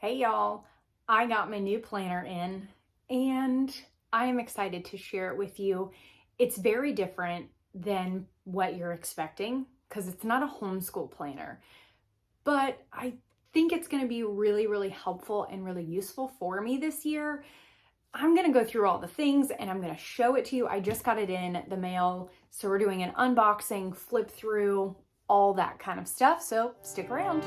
Hey y'all, I got my new planner in and I am excited to share it with you. It's very different than what you're expecting because it's not a homeschool planner, but I think it's going to be really, really helpful and really useful for me this year. I'm going to go through all the things and I'm going to show it to you. I just got it in the mail, so we're doing an unboxing, flip through, all that kind of stuff, so stick around.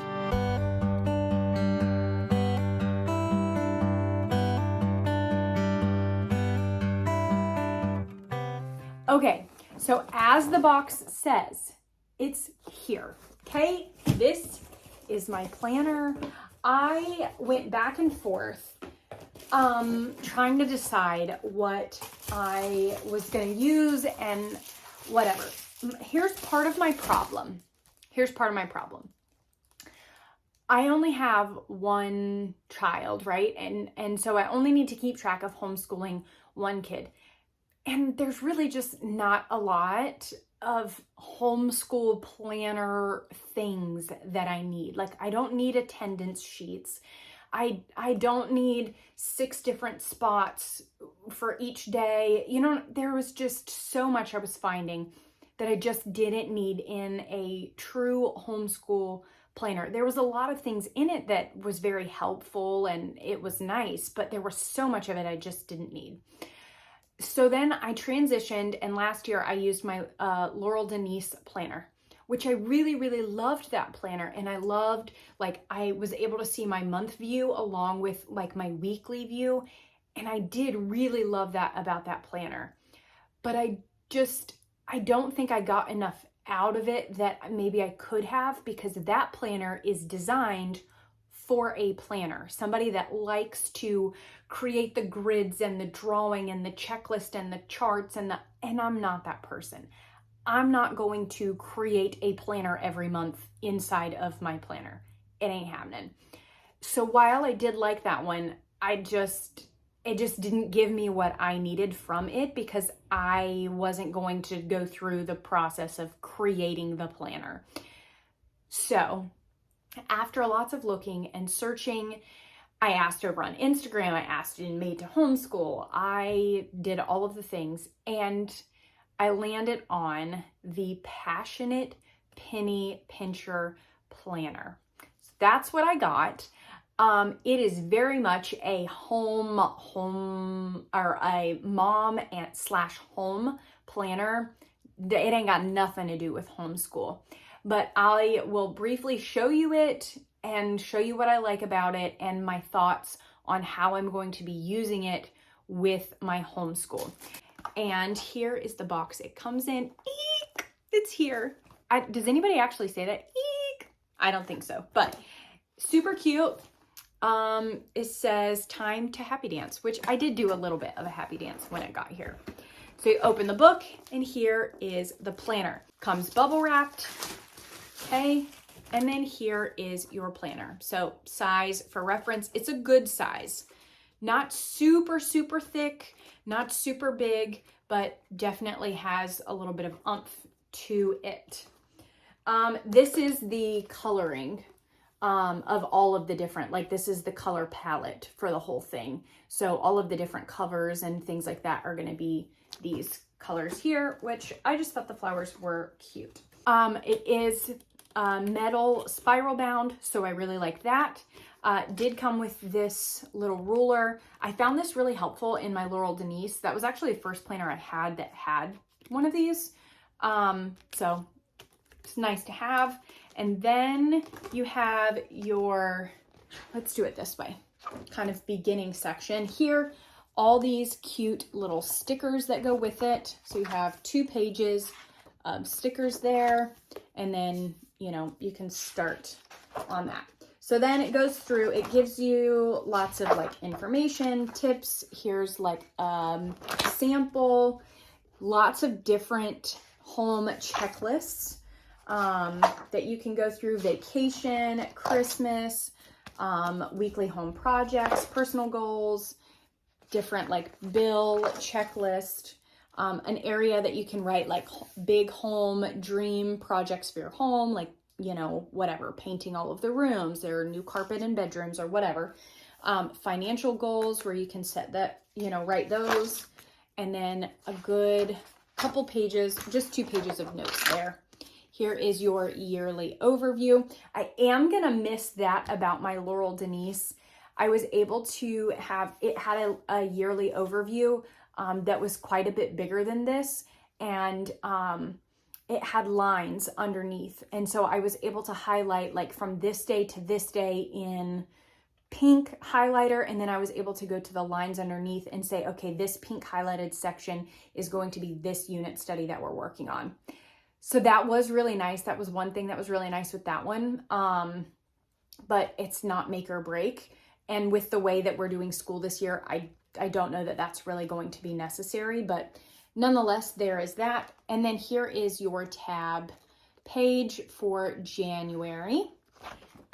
Okay, so as the box says, it's here, okay? This is my planner. I went back and forth trying to decide what I was going to use and whatever. Here's part of my problem. I only have one child, right? And so I only need to keep track of homeschooling one kid. And there's really just not a lot of homeschool planner things that I need. Like, I don't need attendance sheets. I don't need 6 different spots for each day. You know, there was just so much I was finding that I just didn't need in a true homeschool planner. There was a lot of things in it that was very helpful and it was nice, but there was so much of it I just didn't need. So then I transitioned, and last year I used my Laurel Denise planner, which I really, really loved that planner. And I loved, like, I was able to see my month view along with like my weekly view. And I did really love that about that planner. But I don't think I got enough out of it that maybe I could have, because that planner is designed for a planner, somebody that likes to create the grids and the drawing and the checklist and the charts and I'm not that person. I'm not going to create a planner every month inside of my planner. It ain't happening. So while I did like that one, it just didn't give me what I needed from it, because I wasn't going to go through the process of creating the planner. So after lots of looking and searching, I asked over on Instagram, I asked in Made to Homeschool, I did all of the things, and I landed on the Passionate Penny Pincher Planner. So that's what I got. It is very much a home or a mom and / home planner. It ain't got nothing to do with homeschool. But I will briefly show you it and show you what I like about it and my thoughts on how I'm going to be using it with my homeschool. And here is the box it comes in. Eek! It's here. Does anybody actually say that? Eek! I don't think so, but super cute. It says time to happy dance, which I did do a little bit of a happy dance when it got here. So you open the book and here is the planner. Comes bubble wrapped. Okay, and then here is your planner. So size for reference, it's a good size. Not super, super thick, not super big, but definitely has a little bit of oomph to it. This is the coloring of all of the different, like this is the color palette for the whole thing. So all of the different covers and things like that are gonna be these colors here, which I just thought the flowers were cute. It is metal spiral bound, so I really like that. Did come with this little ruler. I found this really helpful in my Laurel Denise. That was actually the first planner I had that had one of these. So it's nice to have. And then you have your, let's do it this way, kind of beginning section. Here, all these cute little stickers that go with it. So you have 2 pages of stickers there, and then you know, you can start on that. So then it goes through, it gives you lots of like information, tips. Here's like sample, lots of different home checklists that you can go through: vacation, Christmas, weekly home projects, personal goals, different like bill checklist. An area that you can write like big home dream projects for your home, like you know, whatever, painting all of the rooms or new carpet in bedrooms or whatever. Financial goals where you can set that, you know, write those. And then a good couple pages, just 2 pages of notes there. Here is your yearly overview. I am going to miss that about my Laurel Denise. I was able to have, it had a yearly overview that was quite a bit bigger than this. And it had lines underneath. And so I was able to highlight like from this day to this day in pink highlighter, and then I was able to go to the lines underneath and say, okay, this pink highlighted section is going to be this unit study that we're working on. So that was really nice. That was one thing that was really nice with that one. But it's not make or break. And with the way that we're doing school this year, I don't know that that's really going to be necessary, but nonetheless, there is that. And then here is your tab page for January.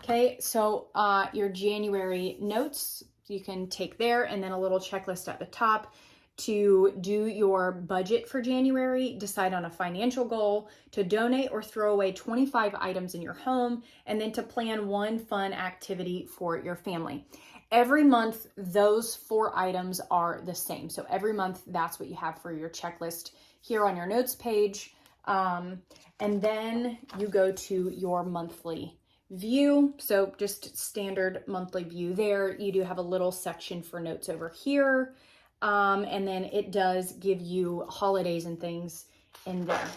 Okay, so your January notes, you can take there, and then a little checklist at the top to do your budget for January, decide on a financial goal, to donate or throw away 25 items in your home, and then to plan one fun activity for your family. Every month, those 4 items are the same. So every month, that's what you have for your checklist here on your notes page. And then you go to your monthly view. So just standard monthly view there. You do have a little section for notes over here. And then it does give you holidays and things in there.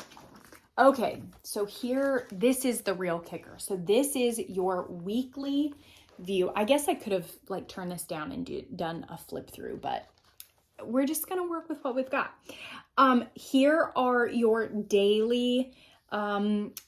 Okay, so here, this is the real kicker. So this is your weekly view. I guess I could have like turned this down and done a flip through, but we're just going to work with what we've got. Here are your daily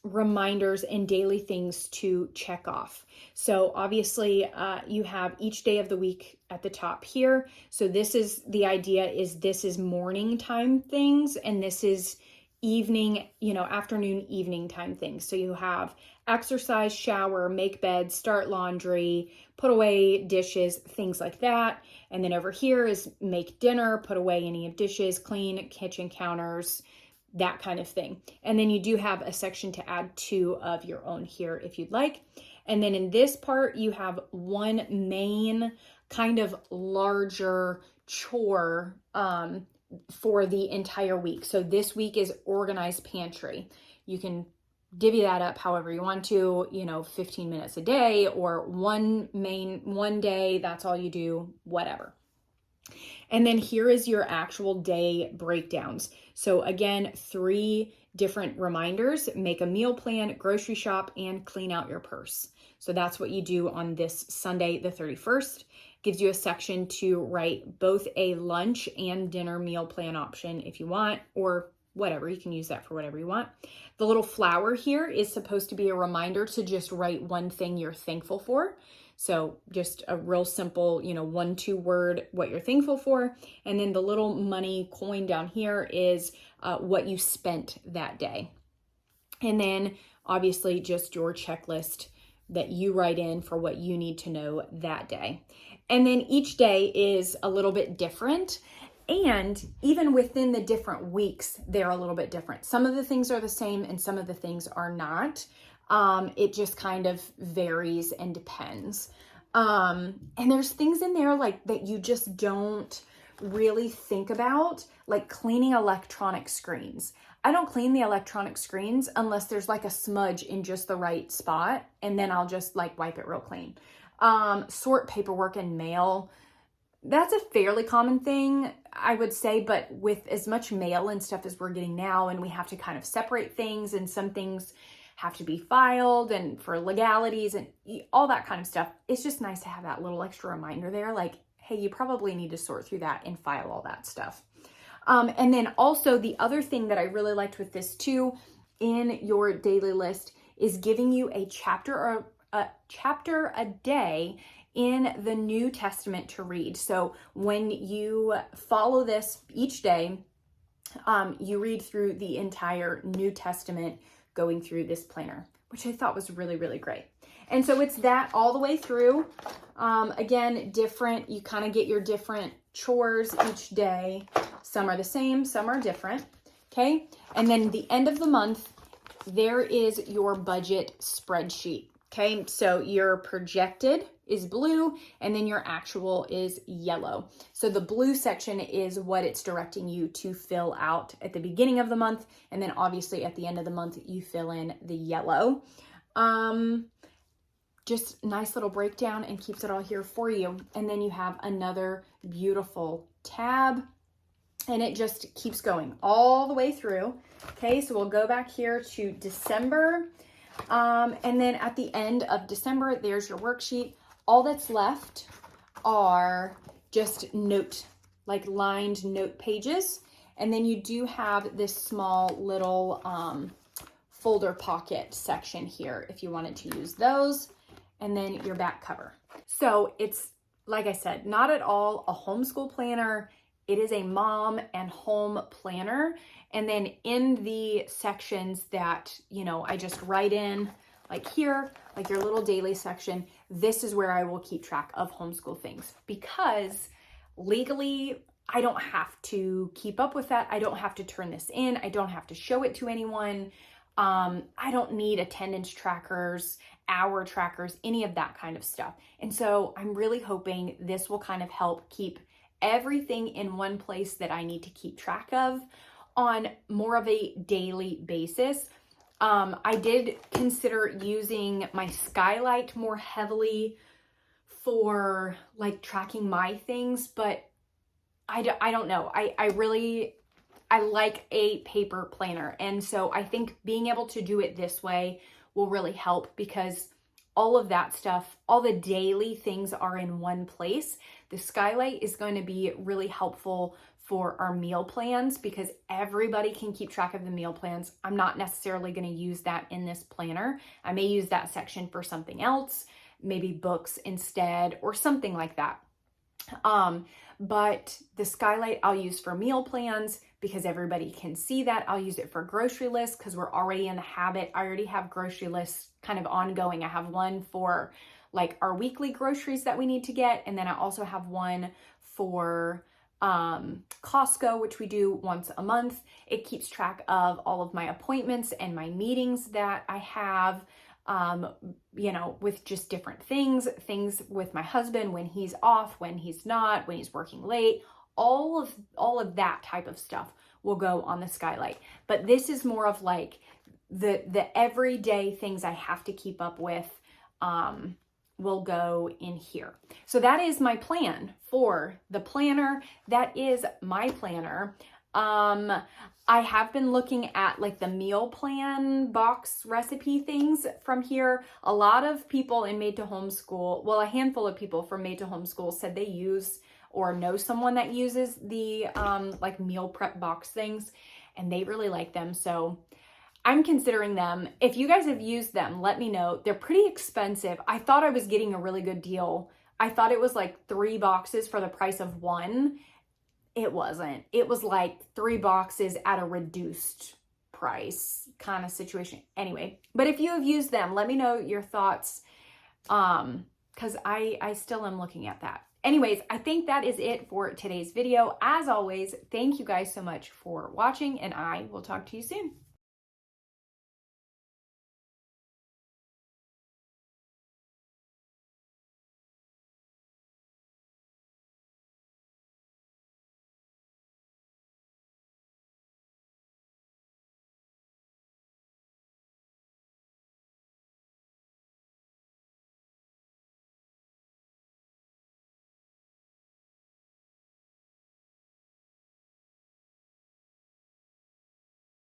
reminders and daily things to check off. So obviously you have each day of the week at the top here. So this is the idea, is this is morning time things, and this is evening, you know, afternoon, evening time things. So you have exercise, shower, make bed, start laundry, put away dishes, things like that. And then over here is make dinner, put away any dishes, clean kitchen counters, that kind of thing. And then you do have a section to add 2 of your own here if you'd like. And then in this part, you have one main kind of larger chore for the entire week. So this week is organized pantry. You can divvy that up however you want to, you know, 15 minutes a day, or one day, that's all you do, whatever. And then here is your actual day breakdowns. So again, 3 different reminders: make a meal plan, grocery shop, and clean out your purse. So that's what you do on this Sunday, the 31st. Gives you a section to write both a lunch and dinner meal plan option if you want, or whatever, you can use that for whatever you want. The little flower here is supposed to be a reminder to just write one thing you're thankful for. So just a real simple, you know, 1-2 word, what you're thankful for. And then the little money coin down here is what you spent that day. And then obviously just your checklist that you write in for what you need to know that day. And then each day is a little bit different. And even within the different weeks, they're a little bit different. Some of the things are the same and some of the things are not. It just kind of varies and depends. And there's things in there like that you just don't really think about, like cleaning electronic screens. I don't clean the electronic screens unless there's like a smudge in just the right spot, and then I'll just like wipe it real clean. Sort paperwork and mail. That's a fairly common thing, I would say, but with as much mail and stuff as we're getting now, and we have to kind of separate things, and some things have to be filed and for legalities and all that kind of stuff, it's just nice to have that little extra reminder there, like, hey, you probably need to sort through that and file all that stuff. And then also the other thing that I really liked with this too, in your daily list, is giving you a chapter a day in the New Testament to read. So when you follow this each day, you read through the entire New Testament going through this planner, which I thought was really, really great. And so it's that all the way through. Again, different, you kind of get your different chores each day. Some are the same, some are different. Okay. And then the end of the month, there is your budget spreadsheet. Okay, so your projected is blue and then your actual is yellow. So the blue section is what it's directing you to fill out at the beginning of the month. And then obviously at the end of the month, you fill in the yellow. Just nice little breakdown and keeps it all here for you. And then you have another beautiful tab and it just keeps going all the way through. Okay, so we'll go back here to December. And then at the end of December, there's your worksheet. All that's left are just like lined note pages. And then you do have this small little folder pocket section here if you wanted to use those. And then your back cover. So it's, like I said, not at all a homeschool planner. It is a mom and home planner. And then in the sections that, I just write in, like here, like your little daily section, this is where I will keep track of homeschool things because legally I don't have to keep up with that. I don't have to turn this in. I don't have to show it to anyone. I don't need attendance trackers, hour trackers, any of that kind of stuff. And so I'm really hoping this will kind of help keep everything in one place that I need to keep track of on more of a daily basis. I did consider using my skylight more heavily for like tracking my things, but I don't know. I like a paper planner. And so I think being able to do it this way will really help because all of that stuff, all the daily things are in one place. The skylight is going to be really helpful for our meal plans because everybody can keep track of the meal plans. I'm not necessarily going to use that in this planner. I may use that section for something else, maybe books instead or something like that. But the skylight I'll use for meal plans because everybody can see that. I'll use it for grocery lists because we're already in the habit. I already have grocery lists kind of ongoing. I have one for like our weekly groceries that we need to get. And then I also have one for Costco, which we do once a month. It keeps track of all of my appointments and my meetings that I have, with just different things with my husband, when he's off, when he's not, when he's working late, all of that type of stuff will go on the skylight. But this is more of like the everyday things I have to keep up with, will go in here. So that is my plan for the planner. That is my planner. I have been looking at like the meal plan box recipe things from here. A lot of people in Made to Homeschool, well, a handful of people from Made to Homeschool said they use or know someone that uses the like meal prep box things and they really like them. So I'm considering them. If you guys have used them, let me know. They're pretty expensive. I thought I was getting a really good deal. I thought it was like 3 boxes for the price of 1. It wasn't. It was like 3 boxes at a reduced price kind of situation. Anyway, but if you have used them, let me know your thoughts because I still am looking at that. Anyways, I think that is it for today's video. As always, thank you guys so much for watching and I will talk to you soon.